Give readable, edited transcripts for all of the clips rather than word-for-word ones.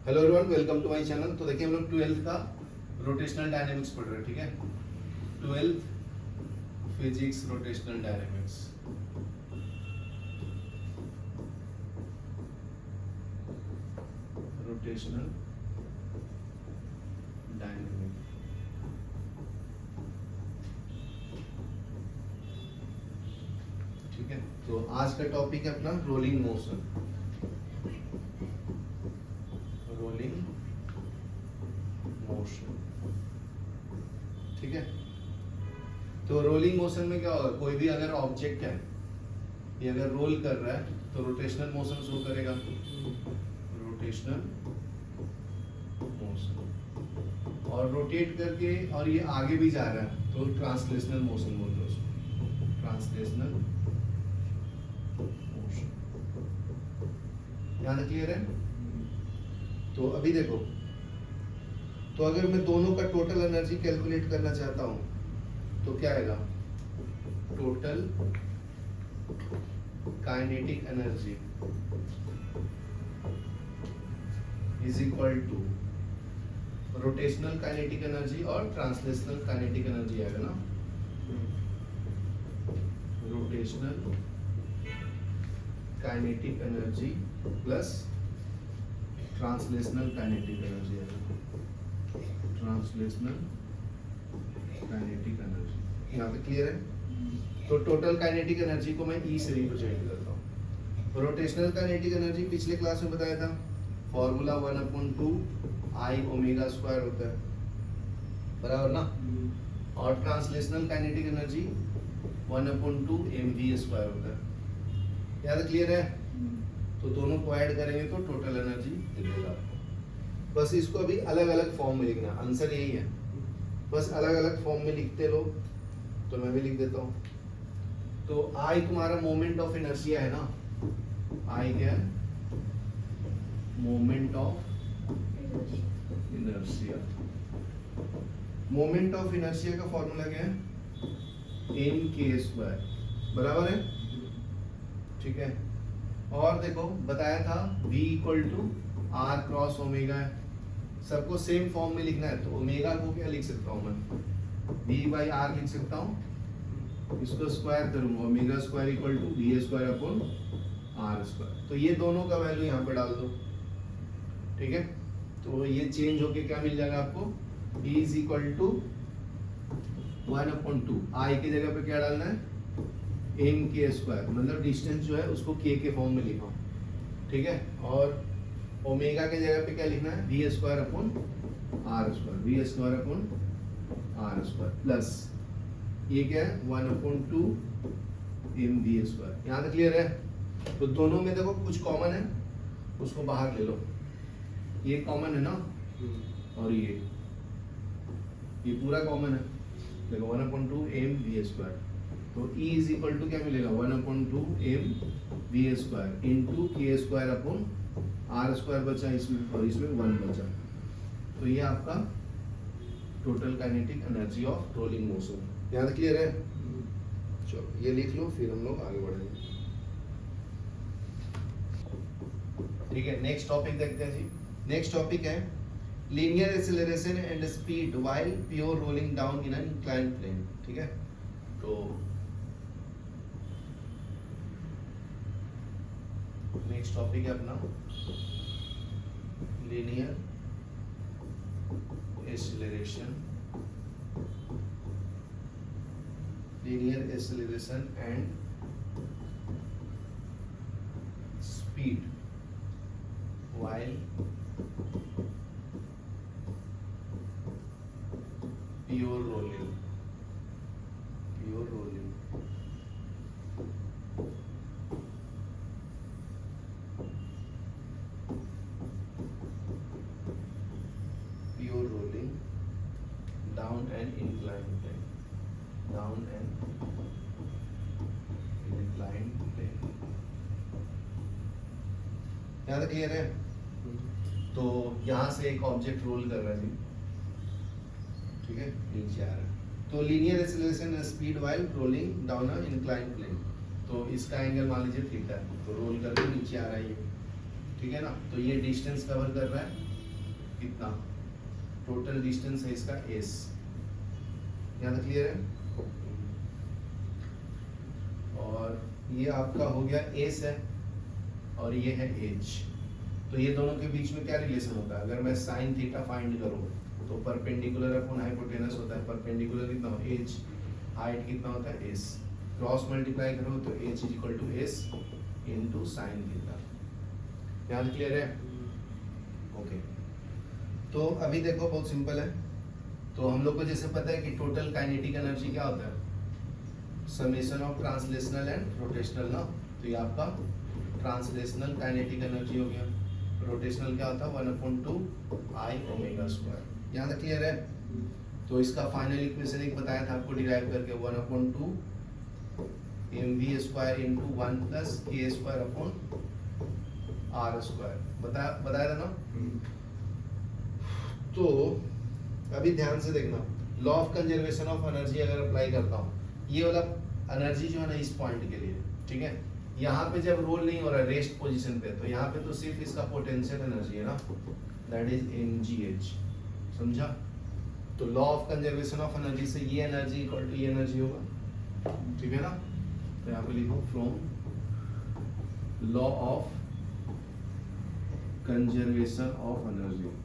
Hello everyone, welcome to my channel. तो देखिए हम लोग 12th का रोटेशनल डायनेमिक्स पढ़ रहे हैं, ठीक है। 12th physics rotational dynamics. Rotational dynamics, ठीक है। तो आज का टॉपिक है अपना रोलिंग मोशन। रोलिंग मोशन, ठीक है। तो रोलिंग मोशन में क्या होगा, कोई भी अगर ऑब्जेक्ट है ये अगर रोल कर रहा है तो रोटेशनल मोशन शो करेगा। रोटेशनल मोशन, और रोटेट करके और ये आगे भी जा रहा है तो ट्रांसलेशनल मोशन बोलते हैं उसको। ट्रांसलेशनल मोशन, यहाँ तक क्लियर है। तो अभी देखो, तो अगर मैं दोनों का टोटल एनर्जी कैलकुलेट करना चाहता हूं तो क्या आएगा, total kinetic energy is equal to rotational kinetic energy और ट्रांसलेशनल काइनेटिक एनर्जी आएगा ना। Rotational kinetic energy plus translational kinetic energy आएगा। ट्रांसलेशनल काइनेटिक एनर्जी, यहाँ पे क्लियर है। तो टोटल काइनेटिक एनर्जी को मैं ई से रिप्रेजेंट करता हूँ। रोटेशनल काइनेटिक एनर्जी पिछले क्लास में बताया था, फॉर्मूला 1/2 आई ओमेगा स्क्वायर होता है, बराबर ना। और translational kinetic energy 1/2 mv square होता है। यहाँ तक क्लियर है। तो दोनों को ऐड करेंगे तो टोटल एनर्जी मिलेगा। बस इसको अभी अलग अलग फॉर्म में लिखना, आंसर यही है, बस अलग अलग फॉर्म में लिखते लो। तो मैं भी लिख देता हूँ। तो आई तुम्हारा मोमेंट ऑफ इनर्शिया है ना। आई क्या है, moment of inertia. Moment of inertia का फॉर्मूला क्या है, mk², बराबर है, ठीक है। और देखो बताया था v = r क्रॉस ओमेगा है, सबको सेम फॉर्म में लिखना है। तो ओमेगा को क्या लिख सकता हूँ मैं, v/r लिख सकता हूँ, इसको स्क्वायर करूंगा, ओमेगा स्क्वायर = v²/r²। तो ये दोनों का वैल्यू यहाँ पे डाल दो, ठीक है। तो ये चेंज होके क्या मिल जाएगा आपको, v = 1/2, i की जगह पे क्या डालना है, mk², मतलब डिस्टेंस जो है उसको k के फॉर्म में लिखा, ठीक है। और ओमेगा के जगह पे क्या लिखना है, v²/r², प्लस ये क्या है 1/2 mv²। यहाँ तक क्लियर है। तो दोनों में देखो कुछ कॉमन है, उसको बाहर ले लो। ये कॉमन है ना, और ये पूरा कॉमन है। देखो 1/2 mv²। तो E = क्या मिलेगा, 1/2 mv² इंटू k²/r² बचा इसमें, और इसमें 1 बचा। तो ये आपका total kinetic energy of rolling motion. यहाँ तक क्लियर है। चलो ये लिख लो, फिर हम लोग आगे बढ़ेंगे, ठीक है। नेक्स्ट टॉपिक देखते हैं जी। नेक्स्ट टॉपिक है linear acceleration and speed while pure rolling down in an inclined plane, ठीक है। तो नेक्स्ट टॉपिक है अपना linear acceleration and speed while pure rolling down and inclined plane, यहाँ तक क्लियर है। तो यहाँ से एक ऑब्जेक्ट रोल कर रहा है जी, ठीक है, नीचे आ रहा है। तो linear acceleration and speed while rolling down a inclined plane. तो इसका एंगल मान लीजिए थीटा है, तो रोल करके नीचे आ रहा है ये, ठीक है ना। तो ये डिस्टेंस कवर कर रहा है कितना टोटल डिस्टेंस है इसका एस। यहाँ तक क्लियर है? और ये आपका हो गया एस है और ये है एच। तो ये दोनों के बीच में क्या रिलेशन होता है? अगर मैं साइन थीटा फाइंड करूँ तो परपेंडिकुलर अपॉन हाइपोटेनस होता है। परपेंडिकुलर कितना हो? एच, हाइट कितना होता है? एस। क्रॉस मल्टीप्लाई करो तो h is equal to s into sine theta. यहाँ तक क्लियर है? ओके। तो अभी देखो बहुत सिंपल है। तो हम लोग को जैसे पता है कि टोटल काइनेटिक एनर्जी क्या होता है? Summation of translational and rotational ना। तो ये आपका ट्रांसलेशनल काइनेटिक एनर्जी हो गया। रोटेशनल क्या होता है? 1/2 I ओमेगा स्क्वायर। यहाँ तक क्लियर है? तो इसका फाइनल इक्वेशन एक बताया था आपको डिराइव करके, 1/2 mv square into 1 plus k square upon r square बताया था ना। तो अभी ध्यान से देखना, law of conservation of energy अगर अप्लाई करता हूँ, ये वाला एनर्जी जो है ना इस पॉइंट के लिए, ठीक है, यहाँ पे जब रोल नहीं हो रहा है रेस्ट पोजीशन पे, तो यहाँ पे तो सिर्फ इसका पोटेंशियल एनर्जी है ना, दैट इज mgh। समझा? तो law of conservation of energy से ये एनर्जी इक्वल टू ये एनर्जी होगा, ठीक है ना। तो यहाँ पे लिखो from law of conservation of energy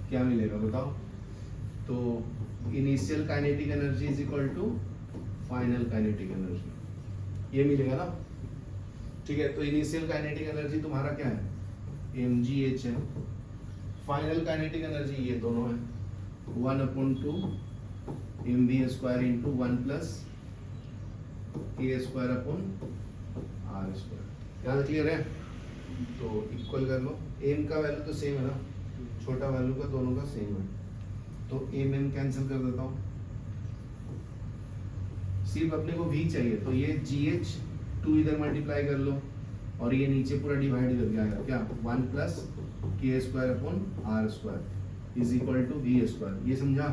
क्या मिलेगा बताओ? तो initial kinetic energy is equal to final kinetic energy, ये मिलेगा ना। ठीक है, तो इनिशियल काइनेटिक एनर्जी तुम्हारा क्या है? mgh है। फाइनल काइनेटिक एनर्जी ये दोनों है, 1/2 mv square into 1 plus k square upon r square. यहाँ क्लियर है? तो इक्वल कर लो, m का वैल्यू तो सेम है ना, छोटा वैल्यू का दोनों का सेम है, तो m कैंसिल कर देता हूँ। सिर्फ अपने को v चाहिए, तो ये gh 2 इधर मल्टीप्लाई कर लो और ये नीचे पूरा डिवाइड कर जाएगा क्या, 1 plus k square upon r square is equal to v square. ये समझा?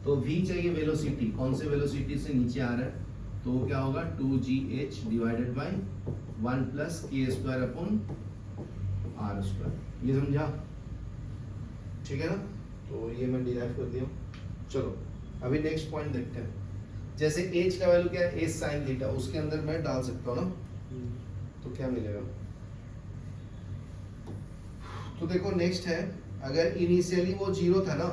तो v चाहिए वेलोसिटी, कौन से वेलोसिटी से नीचे आ रहा है, तो क्या होगा 2gh divided by 1 plus k square upon r square. ये समझा? ठीक है ना। तो ये मैं डिराइव कर दिया। चलो अभी नेक्स्ट पॉइंट देखते हैं। जैसे h का वैल्यू क्या है, h sin थीटा, उसके अंदर मैं डाल सकता हूँ ना, तो क्या मिलेगा? तो देखो नेक्स्ट है, अगर इनिशियली वो 0 था ना,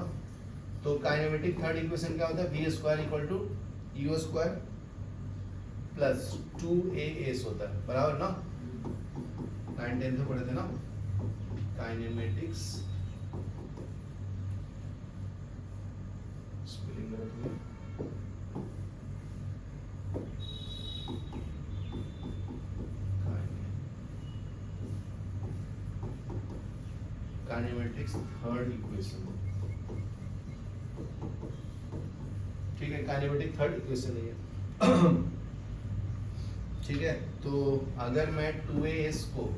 तो काइनेमेटिक थर्ड इक्वेशन क्या होता है, v square equal to u square plus 2as होता है, बराबर ना। 9-10 में पढ़े थे ना काइनेमेटिक्स। काइनेमेटिक्स थर्ड इक्वेशन, ठीक है, काइनेमेटिक थर्ड इक्वेशन है ये। ठीक है, तो अगर मैं 2as को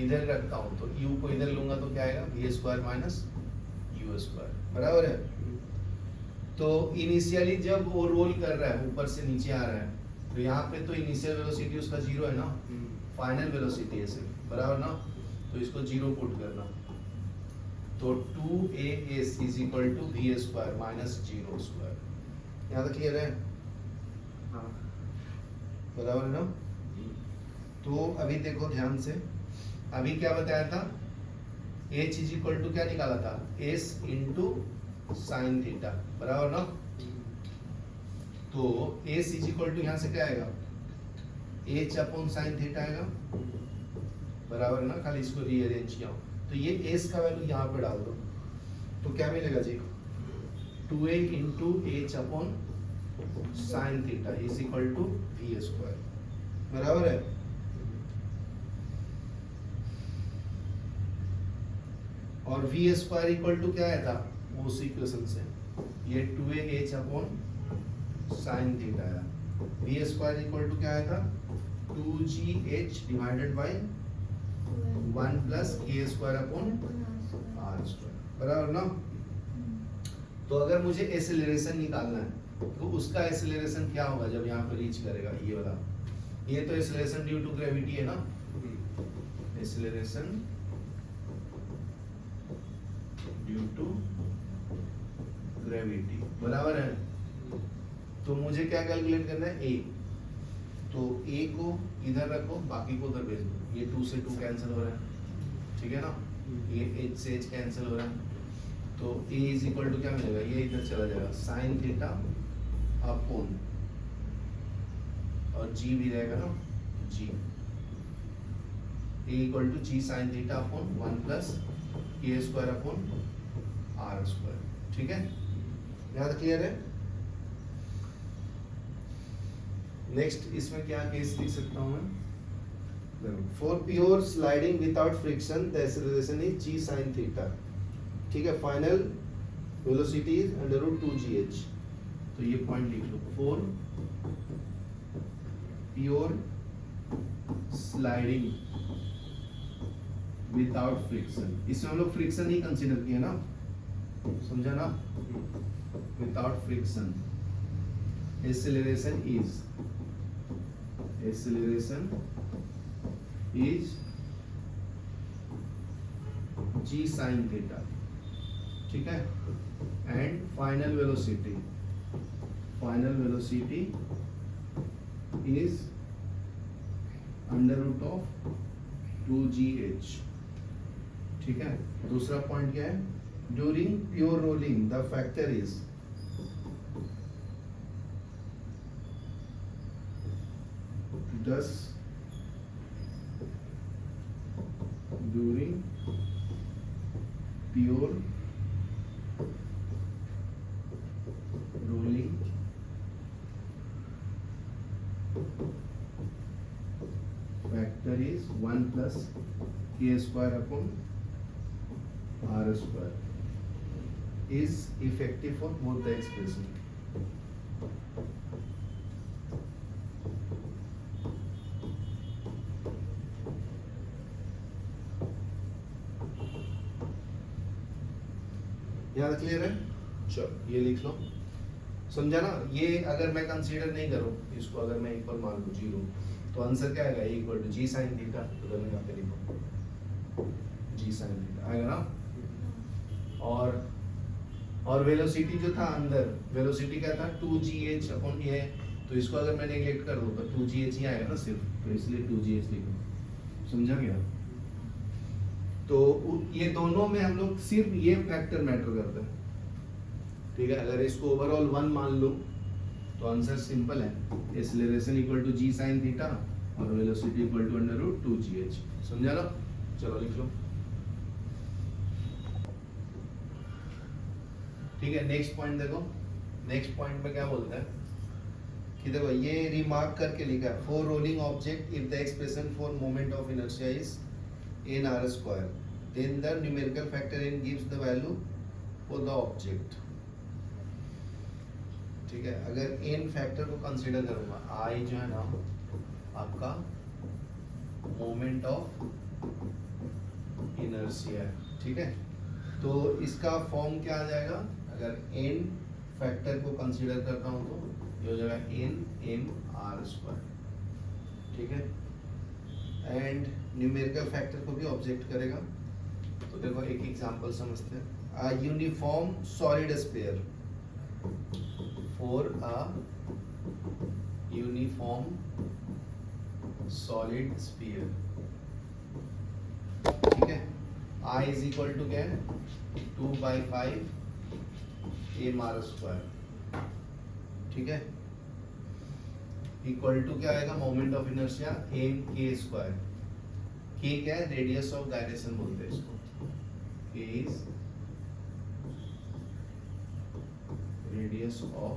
इधर रखता हूं तो u को इधर लूंगा तो क्या आएगा, v square minus u square, बराबर है। तो इनिशियली जब वो रोल कर रहा है ऊपर से नीचे आ रहा है, तो यहाँ पे तो इनिशियल वेलोसिटी उसका 0 है ना, फाइनल वेलोसिटी है सिर्फ, बराबर ना। तो इसको 0 पुट करना, तो 2as is equal to v square minus 0 square. यहाँ तक क्लियर है? हाँ, बराबर है ना। तो अभी देखो ध्यान से, अभी क्या बताया था, h इज इक्वल टू क्या निकाला था, s इंटू साइन थीटा, बराबर ना। तो s इज इक्वल टू यहाँ से क्या आएगा, h अपॉन साइन थीटा आएगा, बराबर ना। खाली इसको रीअरेंज किया हूँ, तो ये s का वैल्यू यहाँ पे डाल दो, तो क्या मिलेगा जी, 2a into h upon sine theta is equal to v square, बराबर है। और v स्क्वायर इक्वल टू क्या आया था, उस इक्वेशन से ये 2a h upon sine theta आया। v स्क्वायर इक्वल टू क्या आया था, 2gh divided by 1 plus k square upon r square, बराबर ना। तो अगर मुझे एक्सेलरेशन निकालना है, तो उसका एक्सेलरेशन क्या होगा जब यहाँ पे रीच करेगा, ये वाला ये तो एक्सेलरेशन ड्यू टू ग्रेविटी है ना, एक्सेलरेशन ड्यू टू ग्रेविटी बराबर है। तो मुझे क्या कैलकुलेट करना है, ए, तो ए को इधर रखो, बाकी को उधर भेज दो। ये 2 से 2 कैंसिल हो रहा है, ठीक है ना, ये h से h कैंसिल हो रहा है, तो a इज इक्वल टू क्या मिलेगा, ये इधर चला जाएगा साइन थीटा अपॉन, और g भी रहेगा ना, g, a equal to g sine theta upon 1 plus k square upon r square, ठीक है, यहाँ तक क्लियर है। नेक्स्ट इसमें क्या केस लिख सकता हूँ मैं, for pure sliding without friction the acceleration is g sin theta, ठीक है, फाइनल वेलोसिटी इज √2gh, तो ये पॉइंट लिख लो, for pure sliding without friction, इसमें हम लोग फ्रिक्शन ही कंसीडर किया ना, समझा ना, without friction acceleration is g sin theta, ठीक है, and final velocity is √2gh, ठीक है। दूसरा पॉइंट क्या है, during pure rolling the factor is thus during pure rolling factor is 1 plus k square upon r square is effective for both the expression। यहाँ clear है, चलो ये लिख लो, समझा ना। ये अगर मैं कंसीडर नहीं करूँ इसको, अगर मैं इक्वल मान लूँ 0, तो आंसर क्या आएगा, equal to g sin theta, तो मैं यहाँ पे लिखूँ g sin थीटा आएगा ना। और वेलोसिटी जो था अंदर, वेलोसिटी क्या था 2gh अपॉन a, तो इसको अगर मैं नेगलेक्ट कर दूँ तो 2gh ही आएगा ना सिर्फ, तो इसलिए 2gh लिखो, समझा गया। तो ये दोनों में हम लोग सिर्फ ये फैक्टर मैटर करता है, ठीक है। अगर इसको ओवरऑल 1 मान लो तो आंसर सिंपल है, acceleration equal to g sin theta और वेलोसिटी इक्वल टू √2gh, समझा लो। चलो लिख लो, ठीक है। नेक्स्ट पॉइंट देखो, नेक्स्ट पॉइंट में क्या बोलता है कि देखो ये रिमार्क करके लिखा है, for rolling object if the expression for moment of inertia is n r square, then the numerical factor n gives the value for the object, ठीक है। अगर n फैक्टर को कंसीडर करूंगा, I जो है ना आपका मोमेंट ऑफ इनर्शिया, ठीक है, तो इसका फॉर्म क्या आ जाएगा, अगर n फैक्टर को कंसीडर करता हूं तो ये हो जाएगा n m r स्क्वायर, ठीक है, एंड न्यूमेरिकल फैक्टर को भी ऑब्जेक्ट करेगा। तो देखो एक एग्जांपल समझते हैं, uniform solid sphere, for a uniform solid sphere, ठीक है, I इज इक्वल टू क्या है 2/5 m r स्क्वायर, ठीक है, इक्वल टू क्या आएगा, moment of inertia m k square, k क्या है, रेडियस ऑफ गायरेशन बोलते हैं इसको, k is radius of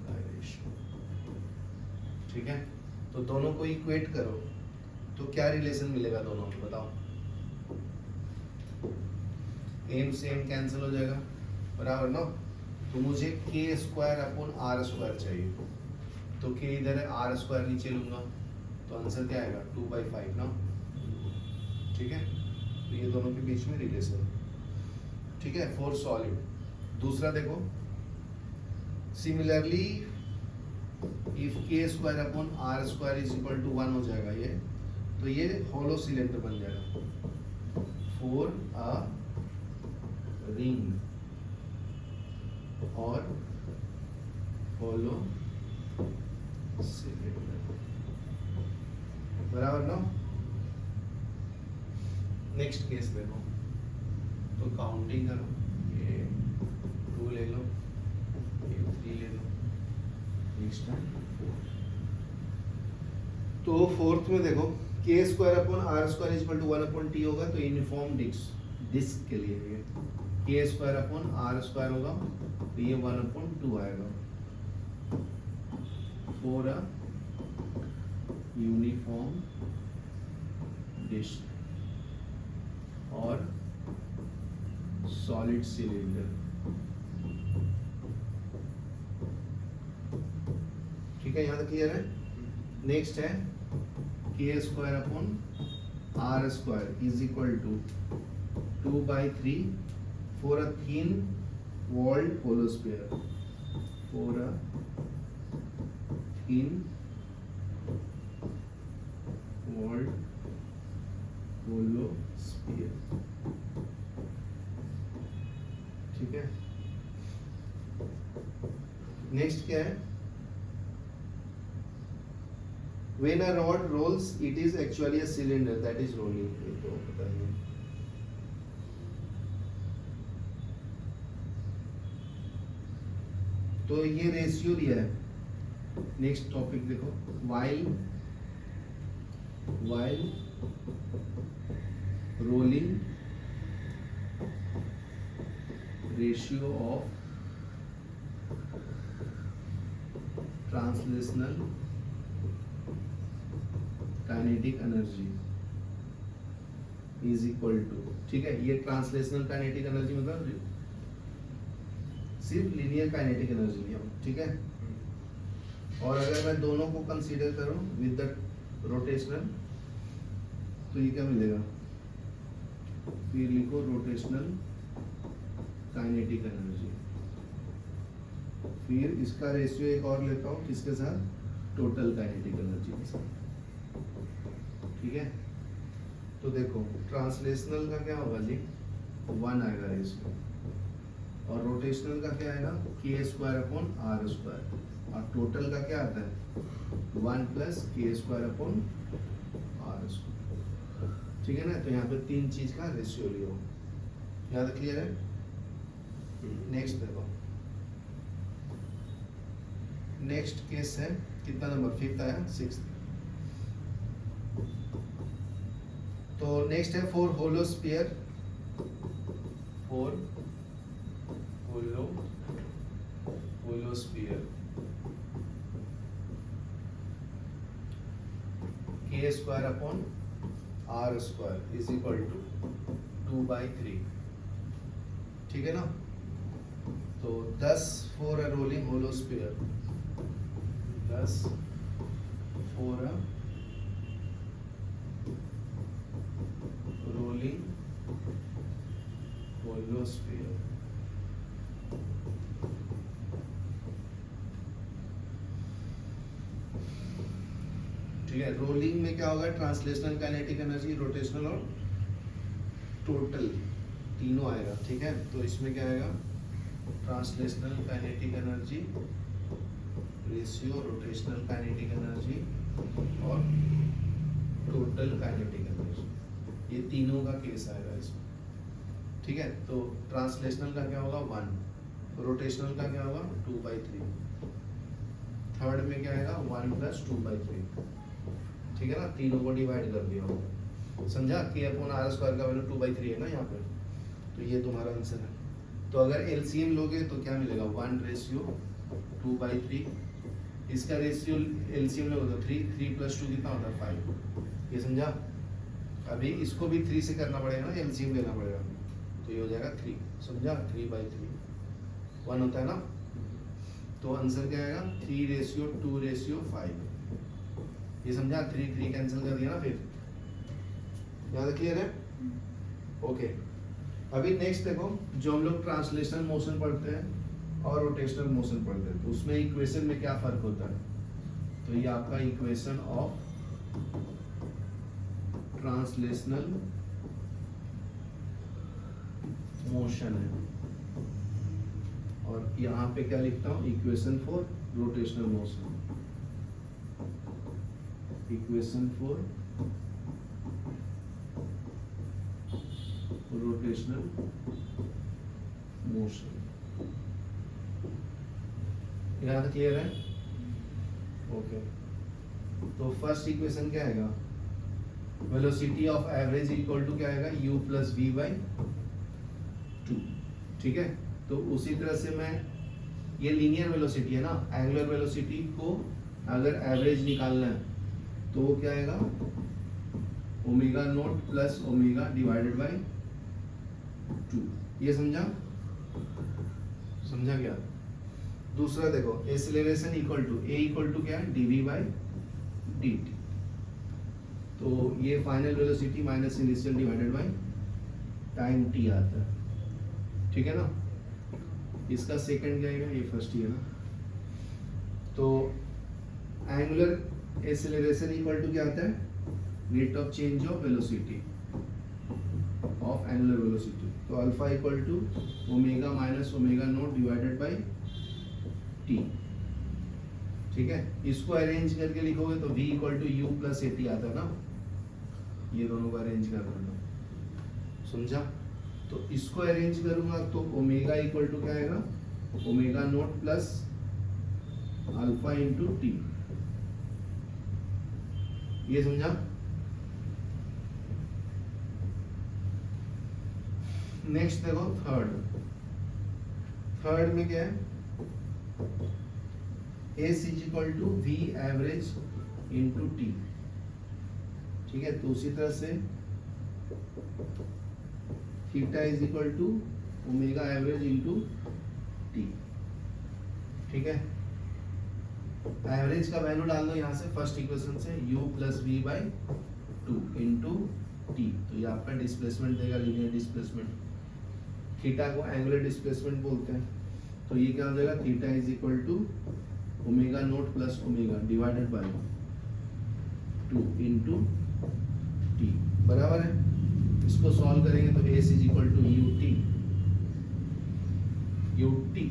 gyration, ठीक है। तो दोनों को इक्वेट करो तो क्या रिलेशन मिलेगा दोनों में, बताओ। m से m कैंसिल हो जाएगा, बराबर ना। तो मुझे k square upon r square चाहिए, तो k इधर है, r स्क्वायर नीचे लूंगा, तो आंसर क्या आएगा 2/5 ना, ठीक है। तो ये दोनों के बीच में रिलेशन, ठीक है, फॉर सॉलिड। दूसरा देखो, similarly if k square upon are square is equal to 1 हो जाएगा ये, तो ये होलो सिलेंडर बन जाएगा फॉर अ रिंग और होलो सिलेंडर, बराबर ना। नेक्स्ट केस देखो, तो काउंटिंग करो, ये 2 ले लो, ये 3 ले लो, नेक्स्ट टाइम 4। तो फोर्थ में देखो k square upon are square is equal to 1 upon t होगा, तो यूनिफॉर्म डिस्क के लिए ये के स्क्वायर अपॉन आर स्क्वायर होगा, तो ये 1 अपॉन 2 आएगा फॉर अ यूनिफॉर्म डिस्क और सॉलिड सिलेंडर। ठीक है, यहाँ तक क्लियर है। नेक्स्ट है k square upon are square is equal to 2/3 for a thin walled hollow sphere, for a thin walled hollow sphere. ठीक है, नेक्स्ट क्या है, when a rod rolls it is actually a cylinder that is rolling, ये तो पता ही है। तो ये रेशियो दिया है। नेक्स्ट टॉपिक देखो, while rolling ratio of translational kinetic energy is equal to, ठीक है, ये ट्रांसलेशनल काइनेटिक एनर्जी मतलब सिर्फ लीनियर काइनेटिक एनर्जी लिया, ठीक है। और अगर मैं दोनों को कंसीडर करूं विद द रोटेशनल, तो ये क्या मिलेगा, फिर लिखो रोटेशनल काइनेटिक एनर्जी, फिर इसका रेशियो एक और लेता हूं किसके साथ, टोटल काइनेटिक एनर्जी के साथ। ठीक है, तो देखो ट्रांसलेशनल का क्या होगा जी, 1 आएगा रेशियो, और रोटेशनल का क्या आएगा, के स्क्वायर अपॉन आर स्क्वायर, और टोटल का क्या आता है 1 प्लस के स्क्वायर अपॉन आर स्क्वायर। ठीक है ना, तो यहाँ पे 3 चीज का रेशियो लियो, यहाँ तक क्लियर है। नेक्स्ट देखो, नेक्स्ट केस है कितना नंबर, 5th आया, 6th। तो नेक्स्ट है for hollow sphere, for hollow sphere K square upon are square is equal to 2/3। ठीक है ना, तो 10 for a rolling hollow sphere, 10 for a rolling hollow sphere. ठीक है, रोलिंग में क्या होगा, ट्रांसलेशनल काइनेटिक एनर्जी, रोटेशनल और टोटल तीनों आएगा। ठीक है, तो इसमें क्या आएगा, translational kinetic energy ratio, rotational kinetic energy और टोटल काइनेटिक एनर्जी, ये तीनों का केस आएगा इसमें। ठीक है, तो ट्रांसलेशनल का क्या होगा 1, रोटेशनल का क्या होगा 2/3, थर्ड में क्या आएगा 1 + 2/3। ठीक है ना, तीनों को डिवाइड कर दिया होगा, समझा, के अपॉन आर स्क्वायर का वैल्यू 2/3 है ना यहाँ पे, तो ये तुम्हारा आंसर है। तो अगर एलसीएम लोगे तो क्या मिलेगा, 1:2/3, इसका रेशियो एलसीएम लोगे तो 3 + 2 कितना होता है 5, ये समझा। अभी इसको भी 3 से करना पड़ेगा ना, एलसीएम लेना पड़ेगा, तो ये हो जाएगा 3, समझा, 3/3 1 होता है ना। तो आंसर क्या आएगा, 3:2:5, ये समझा, 3 कैंसिल कर दिया ना, फिर यहाँ तक क्लियर है। ओके, अभी नेक्स्ट देखो, जो हम लोग ट्रांसलेशनल मोशन पढ़ते हैं और रोटेशनल मोशन पढ़ते हैं, तो उसमें इक्वेशन में क्या फर्क होता है। तो ये आपका इक्वेशन ऑफ ट्रांसलेशनल मोशन है। और यहाँ पे क्या लिखता हूँ, equation for rotational motion, equation for rotational motion. यहाँ तक क्लियर है? ओके, तो फर्स्ट इक्वेशन क्या आएगा, velocity of average equal to क्या आएगा, u प्लस वी बाई 2। ठीक है, तो उसी तरह से मैं, ये लीनियर वेलोसिटी है ना, एंगुलर वेलोसिटी को अगर एवरेज निकालना है तो वो क्या आएगा, omega naught plus omega divided by 2। ये समझा? समझा क्या? दूसरा देखो, acceleration equal to a equal to क्या है, डीवी बाई dt। तो ये final velocity minus initial divided by time t आता है। ठीक है ना? इसका सेकंड क्या आएगा, ये फर्स्ट ही है ना। तो एंगुलर एक्सेलरेशन इक्वल टू क्या आता है, rate of change of velocity of angular velocity. तो alpha equal to omega minus omega naught divided by T. ठीक है, इसको अरेंज करके लिखोगे तो v equal to U plus A T आता है ना, ये दोनों को अरेंज कर देना। समझा? तो इसको अरेंज करूंगा तो ओमेगा इक्वल टू क्या आएगा, omega naught plus alpha into t. ये समझा? नेक्स्ट देखो, थर्ड में क्या है, s is equal to v average into t. ठीक है, तो उसी तरह से theta is equal to omega average into t. ठीक है, एवरेज का वैल्यू डाल दो यहाँ से फर्स्ट इक्वेशन से, u plus v by 2 into t. तो ये आपका डिस्प्लेसमेंट देगा, लीनियर डिस्प्लेसमेंट। थीटा को एंगुलर डिस्प्लेसमेंट बोलते हैं। तो ये क्या हो जाएगा, theta is equal to omega naught plus omega divided by 2 into t, बराबर है। इसको सॉल्व करेंगे तो s is equal to u t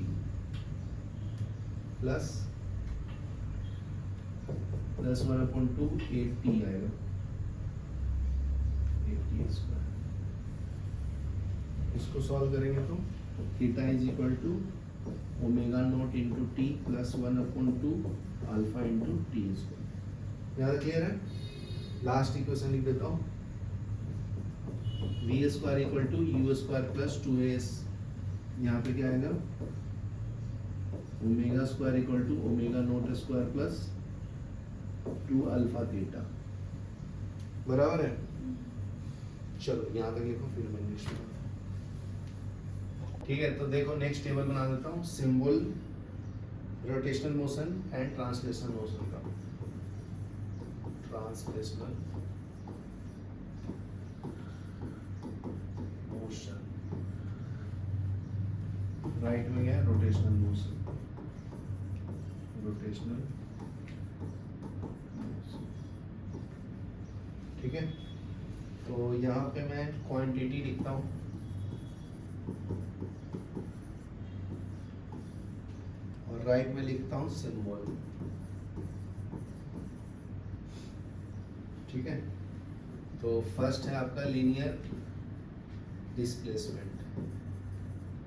plus 1/2 a t आएगा, ए टी स्क्वायर। इसको सॉल्व करेंगे तो theta is equal to omega naught into t plus 1/2 alpha into t square. ज़्यादा क्लियर है? लास्ट इक्वेशन लिख देता हूँ, v square equal to you square plus 2as। यहाँ पे क्या आएगा, omega square equal to omega naught square plus 2 alpha theta, बराबर है। चलो यहाँ तक लिखो, फिर मैं नेक्स्ट। ठीक है, तो देखो नेक्स्ट टेबल बना देता हूँ, symbol rotational motion and translational motion का। ट्रांसलेशनल मोशन, राइट में क्या है, रोटेशनल मोशन, रोटेशनल मोशन। ठीक है, तो यहाँ पे मैं क्वांटिटी लिखता हूँ, और राइट में लिखता हूँ सिंबल। ठीक है, तो फर्स्ट है आपका लीनियर डिस्प्लेसमेंट,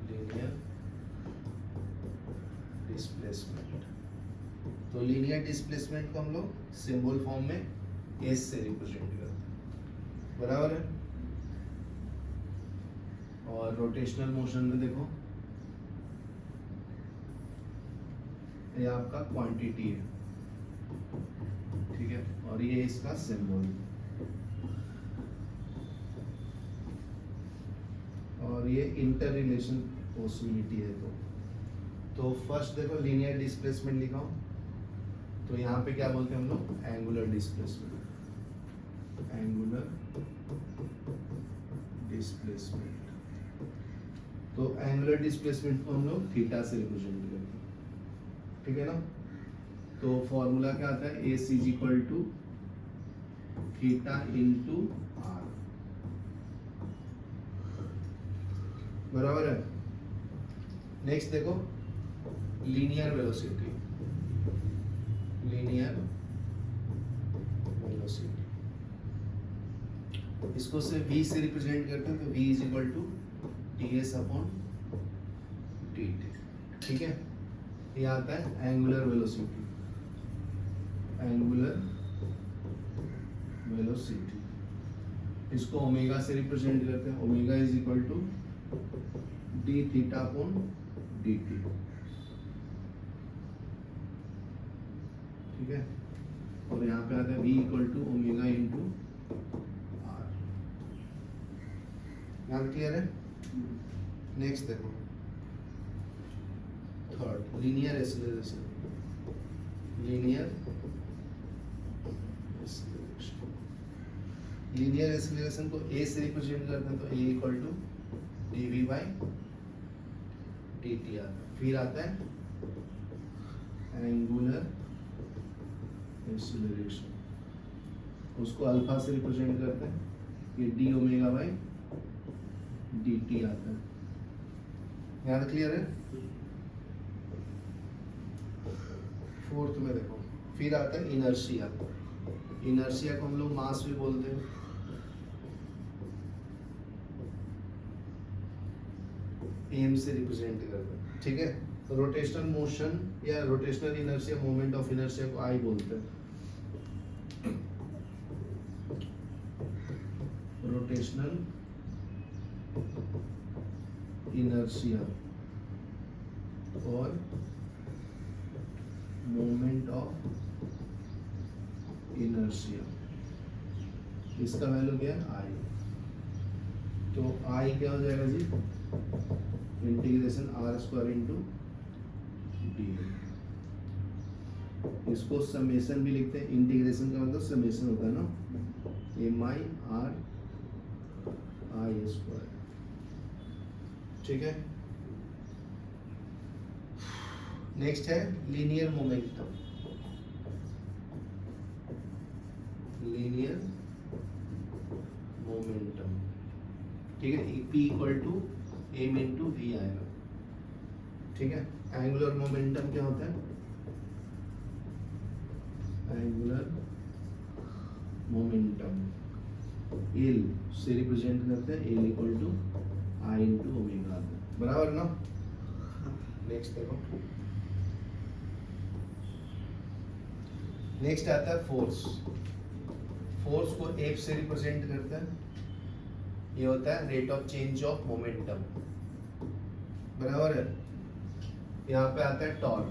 लीनियर डिस्प्लेसमेंट। तो लीनियर डिस्प्लेसमेंट को हम लोग सिंबल फॉर्म में एस से रिप्रेजेंट करते हैं, बराबर है। और रोटेशनल मोशन में देखो, ये आपका क्वांटिटी है, ठीक है, और ये इसका सिंबल, और ये इंटर रिलेशन पॉसिबिलिटी है। तो फर्स्ट देखो लीनियर डिस्प्लेसमेंट लिखा हूं, तो यहाँ पे क्या बोलते हैं हम लोग, एंगुलर डिस्प्लेसमेंट, एंगुलर डिस्प्लेसमेंट। तो एंगुलर डिस्प्लेसमेंट को हम लोग थीटा से रिप्रेजेंट करते हैं, ठीक है ना। तो फॉर्मूला क्या आता है, s is equal to theta into r, बराबर है। नेक्स्ट देखो लीनियर वेलोसिटी, लीनियर वेलोसिटी इसको से v से रिप्रेजेंट करते हैं, तो v is equal to ds upon dt, ठीक है। ये आता है एंगुलर वेलोसिटी, एंगुलर वेलोसिटी इसको ओमेगा से रिप्रेजेंट करते हैं, omega is equal to d theta upon dt, ठीक है। और यहाँ पे आता है v equal to omega into r. यहाँ क्लियर है। नेक्स्ट देखो third linear acceleration, linear acceleration, linear acceleration को a से रिप्रेजेंट करते हैं, तो a equal to dv by dt आता है। फिर आता है एंगुलर एक्सीलरेशन, उसको अल्फा से रिप्रेजेंट करते हैं, ये d ओमेगा बाई dt आता है। यहाँ क्लियर है। फोर्थ में देखो फिर आता है इनर्शिया, इनर्शिया को हम लोग मास भी बोलते हैं, एम से रिप्रेजेंट करते हैं, ठीक है। रोटेशनल मोशन या rotational inertia, moment of inertia को आई बोलते हैं। रोटेशनल इनर्शिया और मोमेंट ऑफ इनर्शिया, इसका वैल्यू क्या है आई। तो आई क्या हो जाएगा जी, integration R square into D, इसको समेशन भी लिखते हैं, इंटीग्रेशन का मतलब समेशन होता है ना, m i r i square, ठीक है। नेक्स्ट है लीनियर मोमेंटम, लीनियर मोमेंटम, ठीक है। P equal to m into v आएगा, ठीक है। एंगुलर मोमेंटम क्या होता है, एंगुलर मोमेंटम एल से रिप्रेजेंट करते हैं, L equal to I into omega, बराबर ना। नेक्स्ट देखो, नेक्स्ट आता है फोर्स, फोर्स को एफ से रिप्रेजेंट करता है, ये होता है rate of change of momentum, बराबर है। यहाँ पे आता है टॉर्क,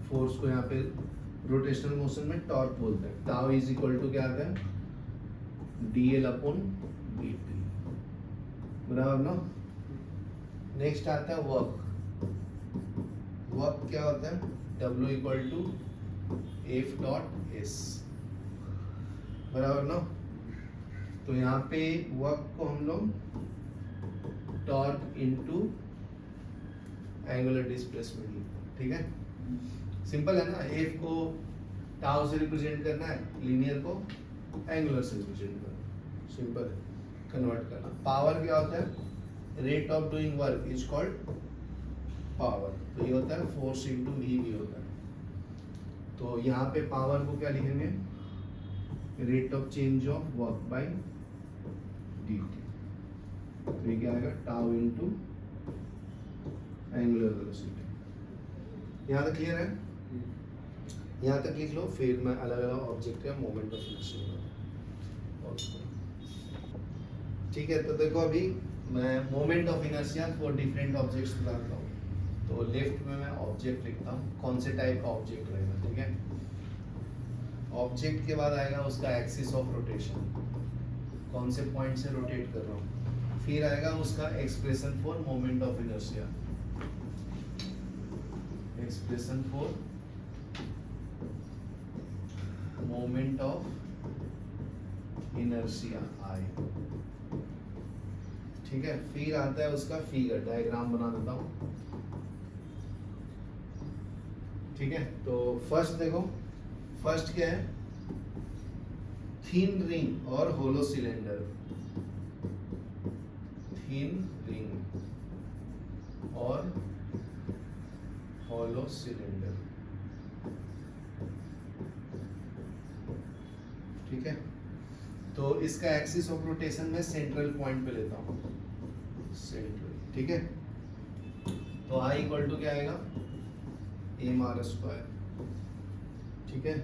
फोर्स को यहाँ पे रोटेशनल मोशन में टॉर्क बोलते हैं, टाउ इज इक्वल टू क्या आता है, dl अपॉन dt, बराबर ना। नेक्स्ट आता है वर्क, वर्क क्या होता है, w equal to F dot S, बराबर ना। तो यहाँ पे वर्क को हम लोग टॉर्क इनटू एंगुलर डिस्प्लेसमेंट लिखते हैं, ठीक है। सिंपल है ना, एफ को टाउ से रिप्रेजेंट करना है, लीनियर को एंगुलर से रिप्रेजेंट करना, सिंपल है, कन्वर्ट करना। पावर क्या होता है, rate of doing work is called power, तो ये होता है फोर्स इंटू वी भी होता है। तो यहाँ पे पावर को क्या लिखेंगे, rate of change of work by dt, तो ये क्या आएगा, टाउ इनटू एंगुलर वेलोसिटी। यहाँ तक क्लियर है, यहाँ तक लिख लो, फिर मैं अलग अलग ऑब्जेक्ट का मोमेंट ऑफ इनर्शिया, ठीक है। तो देखो अभी मैं moment of inertia for different objects बताता हूँ। तो लेफ्ट में मैं ऑब्जेक्ट लिखता हूँ, कौन से टाइप का ऑब्जेक्ट रहेगा, ठीक है। ऑब्जेक्ट के बाद आएगा उसका एक्सिस ऑफ रोटेशन, कौन से पॉइंट से रोटेट कर रहा हूँ। फिर आएगा उसका expression for moment of inertia, expression for moment of inertia I, ठीक है। फिर आता है उसका फिगर, डायग्राम बना देता हूँ, ठीक है, तो फर्स्ट देखो, फर्स्ट क्या है, थिन रिंग और होलो सिलेंडर, थिन रिंग और होलो सिलेंडर, ठीक है। तो इसका एक्सिस ऑफ रोटेशन में सेंट्रल पॉइंट पे लेता हूं, सेंट्रल, ठीक है। तो I इक्वल टू क्या आएगा, एम आर स्क्वायर, ठीक है।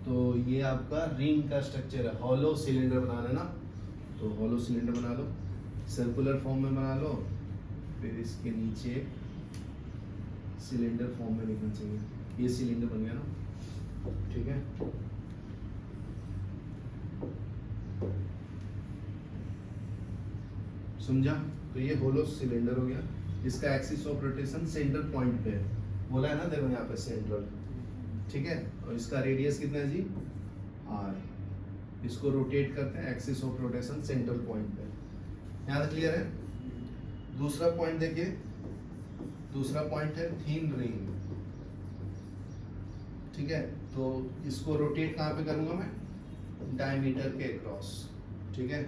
तो ये आपका रिंग का स्ट्रक्चर है, हॉलो सिलेंडर बनाना है ना, तो हॉलो सिलेंडर बना लो, सर्कुलर फॉर्म में बना लो, फिर इसके नीचे सिलेंडर फॉर्म में लिखना चाहिए, ये सिलेंडर बन गया ना, ठीक है। समझा? तो ये होलो सिलेंडर हो गया, इसका axis of rotation centre point पे है, बोला है ना, देखो यहाँ पे सेंट्रल, ठीक है। और इसका रेडियस कितना है जी, r, इसको रोटेट करते हैं axis of rotation central point पे, यहाँ तक क्लियर है। दूसरा पॉइंट देखिए, दूसरा पॉइंट है थिन रिंग, ठीक है। तो इसको रोटेट कहाँ पे करूंगा मैं, डायमीटर के अक्रॉस, ठीक है।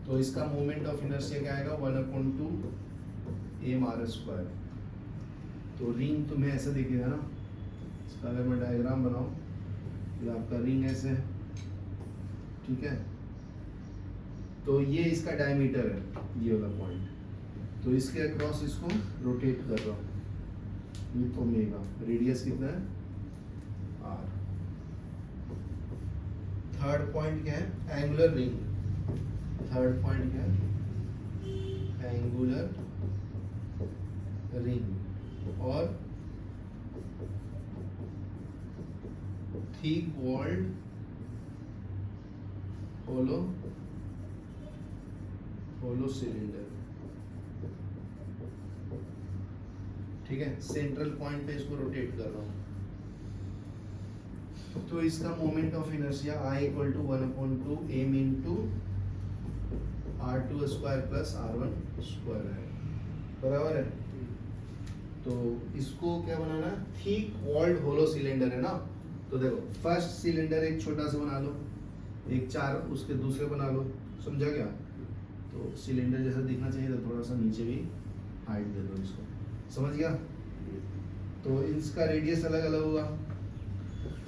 तो इसका मोमेंट ऑफ इनर्शिया क्या आएगा, 1/2 एम आर स्क्वायर। तो रिंग तुम्हें ऐसा दिखेगा ना, इसका अगर मैं डायग्राम बनाऊं, तो आपका रिंग ऐसे है, ठीक है। तो ये इसका डायमीटर है, ये वाला पॉइंट, तो इसके अक्रॉस इसको रोटेट कर रहा हूँ विथ ओमेगा, रेडियस कितना है, r। थर्ड पॉइंट क्या है, एंगुलर रिंग, थर्ड पॉइंट क्या है, एंगुलर रिंग और थिक वॉल्ड होलो सिलेंडर, ठीक है। सेंट्रल पॉइंट पे इसको रोटेट कर रहा हूँ, तो इसका moment of inertia I equal to 1/2 m into r2 square plus r1 square है, बराबर है। तो इसको क्या बनाना है, थिक वॉल्ड होलो सिलेंडर है ना, तो देखो फर्स्ट सिलेंडर एक छोटा सा बना लो, एक चार उसके दूसरे बना लो, समझा क्या। तो सिलेंडर जैसा दिखना चाहिए, तो थोड़ा सा नीचे भी हाइट दे दो इसको, समझ गया। तो इसका रेडियस अलग अलग होगा,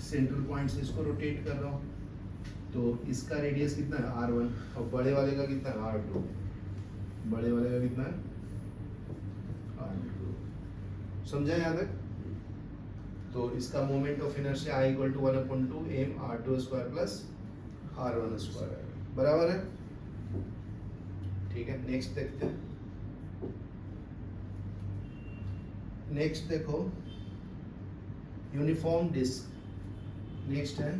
सेंट्रल पॉइंट से इसको रोटेट कर रहा हूँ, तो इसका रेडियस कितना है, r1, और बड़े वाले का कितना है, r2, बड़े वाले का कितना है, r2, समझा यहाँ तक। तो इसका moment of inertia I equal to 1/2 m r2 square plus r1 square है, बराबर है, ठीक है। नेक्स्ट देखते हैं, नेक्स्ट देखो यूनिफॉर्म डिस्क, नेक्स्ट है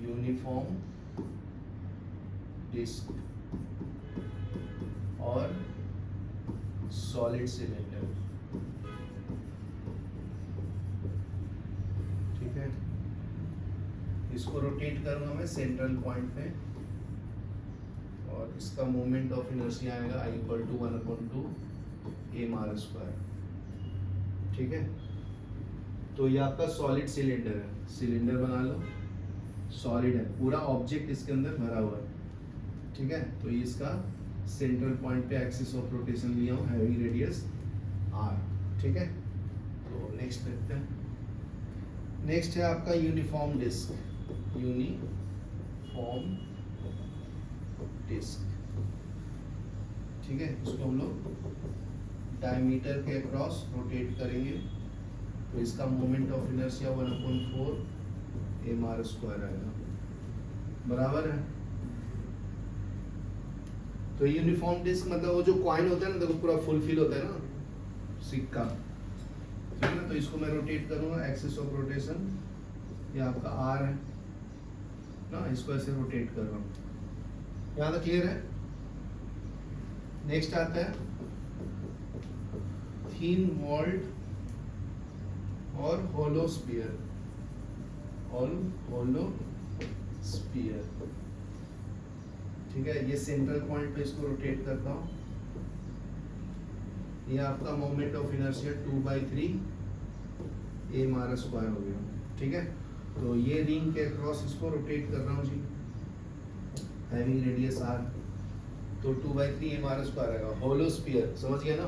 यूनिफॉर्म डिस्क और सॉलिड सिलेंडर, ठीक है। इसको रोटेट करूंगा मैं सेंट्रल पॉइंट पे, और इसका मोमेंट ऑफ इनर्शिया आएगा I equal to 1/2 m r square, ठीक है। तो ये आपका सॉलिड सिलेंडर है, सिलेंडर बना लो, सॉलिड है, पूरा ऑब्जेक्ट इसके अंदर भरा हुआ है, ठीक है। तो ये इसका सेंट्रल पॉइंट पे एक्सिस ऑफ रोटेशन लिया हूँ, हैविंग रेडियस r, ठीक है। तो नेक्स्ट देखते हैं, नेक्स्ट है आपका यूनिफॉर्म डिस्क, यूनिफॉर्म डिस्क, ठीक है। इसको हम लोग डायमीटर के अक्रॉस रोटेट करेंगे, तो इसका moment of inertia 1/4 m r square आएगा, बराबर है। तो यूनिफॉर्म डिस्क मतलब वो जो कॉइन होता है ना, देखो पूरा फुल फिल होता है ना सिक्का, ठीक है ना। तो इसको मैं रोटेट करूंगा, एक्सिस ऑफ रोटेशन ये आपका r है ना, इसको ऐसे रोटेट कर रहा हूँ, यहाँ तक क्लियर है। नेक्स्ट आता है थिन वॉल्ड और होलो स्पीयर, होलो स्पीयर, ठीक है। ये सेंट्रल पॉइंट पे इसको रोटेट करता हूँ, ये आपका moment of inertia 2/3 mr square हो गया, ठीक है। तो ये रिंग के अक्रॉस इसको रोटेट कर रहा हूँ जी, हैविंग रेडियस r, तो 2/3 mr स्क्वायर आएगा। होलो स्फीयर समझ गया ना,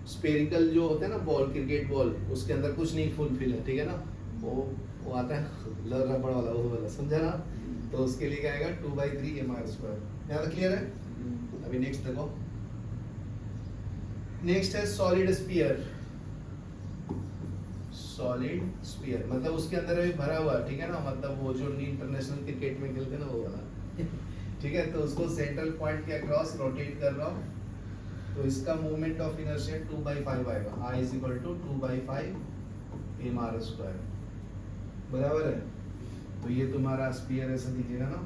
स्फेरिकल जो होता है ना बॉल, क्रिकेट बॉल, उसके अंदर कुछ नहीं फुलफिल है, ठीक है ना, वो आता है रबड़ वाला, वो वाला, समझा ना। तो उसके लिए क्या आएगा 2/3 mr स्क्वायर। यहाँ तक क्लियर है। अभी नेक्स्ट देखो, नेक्स्ट है सॉलिड स्फीयर। सॉलिड स्फीयर मतलब उसके अंदर अभी भरा हुआ, ठीक है ना, मतलब वो जो इंटरनेशनल क्रिकेट में खेलते हैं ना वो वाला ठीक है। तो उसको सेंट्रल पॉइंट के अक्रॉस रोटेट कर रहा हूँ, तो इसका मोमेंट ऑफ इनर्शिया 2/5 आएगा, I = 2/5 mr स्क्वायर, बराबर है। तो ये तुम्हारा स्फीयर ऐसा दीजिएगा ना,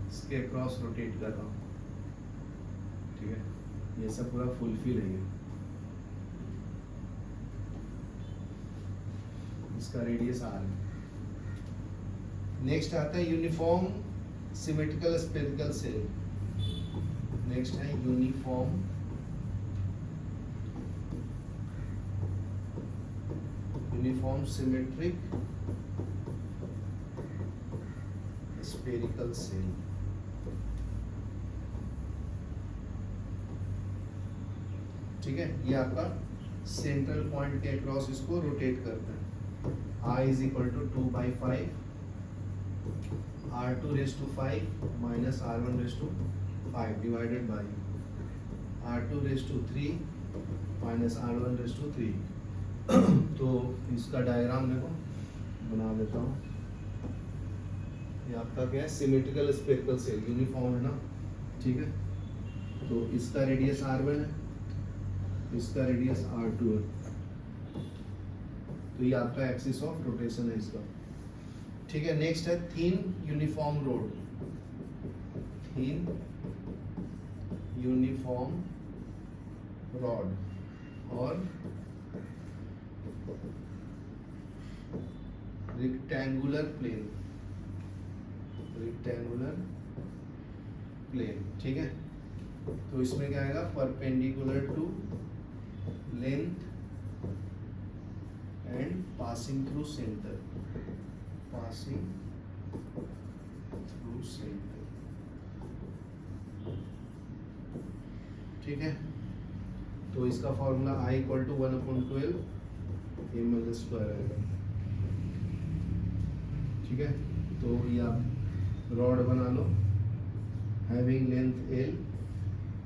इसके अक्रॉस रोटेट कर रहा हूँ, ठीक है, ये सब पूरा फुलफिल है। ये इसका रेडियस r है। नेक्स्ट आता है uniform symmetrical spherical shell. Next है यूनिफॉर्म सिमेट्रिक स्फेरिकल सेल। ठीक है, ये आपका सेंट्रल पॉइंट के अक्रॉस इसको रोटेट करता है। I = 2/5 r2⁵ minus r1⁵ divided by r2⁵ minus r1⁵। तो इसका डायग्राम देखो, बना देता हूँ। ये आपका क्या है, सिमेट्रिकल स्फेरिकल सेल, यूनिफॉर्म है ना, ठीक है। तो इसका रेडियस r1 है, इसका रेडियस r2 है, तो ये आपका एक्सिस ऑफ रोटेशन है इसका, ठीक है। नेक्स्ट है thin uniform rod. Thin uniform rod और रेक्टेंगुलर प्लेन, ठीक है। तो इसमें क्या आएगा, perpendicular to length and passing through centre, ठीक है। तो इसका फॉर्मूला I = 1/12 ml स्क्वायर आएगा, ठीक है। तो ये आप रॉड बना लो, हैविंग लेंथ L,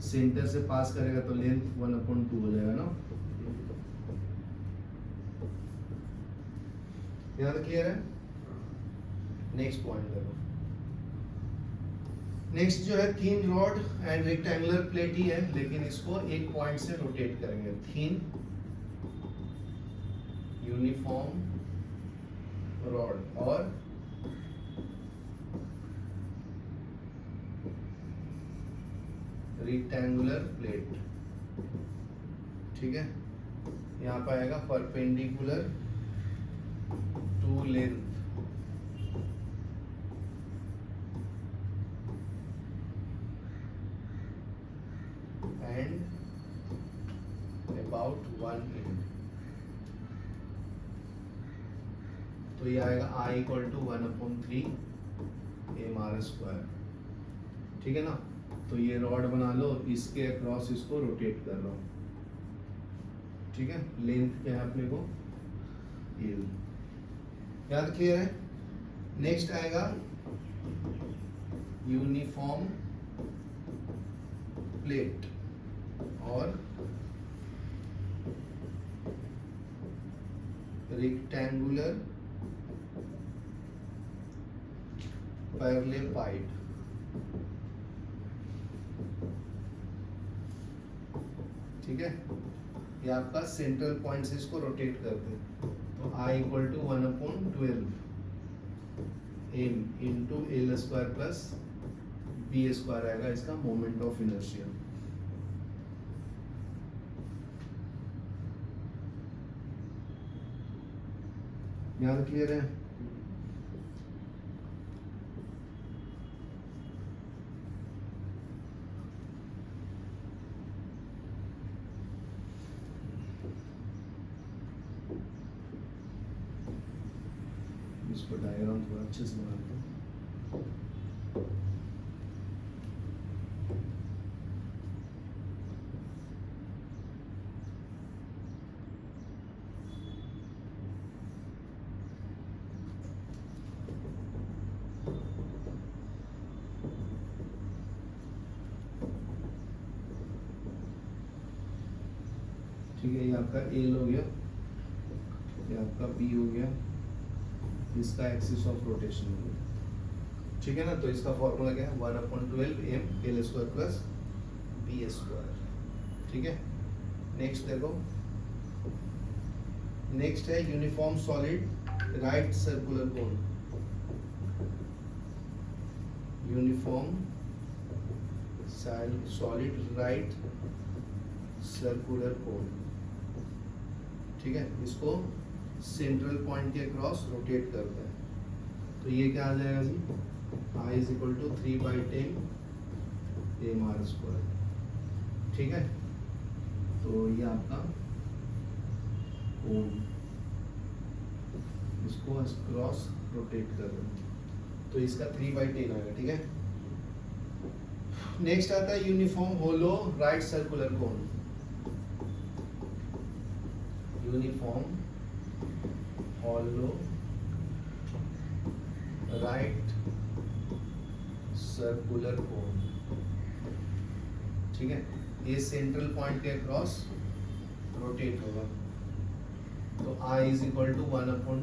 सेंटर से पास करेगा तो लेंथ 1/2 हो जाएगा ना। यहाँ तक क्लियर है। नेक्स्ट पॉइंट देखो, नेक्स्ट जो है thin rod and rectangular plate ही है, लेकिन इसको एक पॉइंट से रोटेट करेंगे। थिन यूनिफॉर्म रॉड और रेक्टेंगुलर प्लेट, ठीक है। यहाँ पर आएगा perpendicular to length and about 1 end, तो ये आएगा I = 1/3 mr स्क्वायर, ठीक है ना। तो ये रॉड बना लो, इसके अक्रॉस इसको रोटेट कर लो, ठीक है। लेंथ क्या है अपने को L, याद क्लियर है। नेक्स्ट आएगा यूनिफॉर्म प्लेट और रेक्टेंगुलर पैरेलल, ठीक है। ये आपका सेंट्रल पॉइंट से इसको रोटेट करते हैं। तो I = 1/12 m into L square plus B square आएगा इसका मोमेंट ऑफ इनर्शिया। याद क्लियर है। इसको डायग्राम थोड़ा अच्छे से बना देते हैं। ठीक है, ये आपका एल हो गया, ये आपका बी हो गया, इसका एक्सिस ऑफ रोटेशन हो गया। ठीक है ना, तो इसका फॉर्मूला क्या है, 1/12 m l square plus b square. ठीक है, नेक्स्ट देखो, नेक्स्ट है uniform solid right circular cone. Uniform solid right circular cone. ठीक है, इसको सेंट्रल पॉइंट के क्रॉस रोटेट करते हैं, तो ये क्या आ जाएगा जी, I is equal to 3/10 mr square. ठीक है, तो ये आपका कोन, इसको क्रॉस रोटेट कर रहे हैं, तो इसका 3/10 आएगा। ठीक है, नेक्स्ट आता है uniform hollow right circular cone. Uniform hollow right circular cone। ठीक है, ये सेंट्रल पॉइंट के क्रॉस रोटेट होगा, तो I is equal to 1/2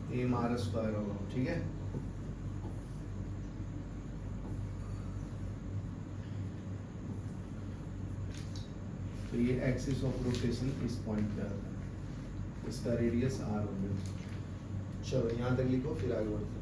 mr square होगा। ठीक है, तो ये एक्सिस ऑफ रोटेशन इस पॉइंट पे आता है, इसका रेडियस r हो गया। चलो यहाँ तक लिखो, फिर आगे बढ़ते हैं।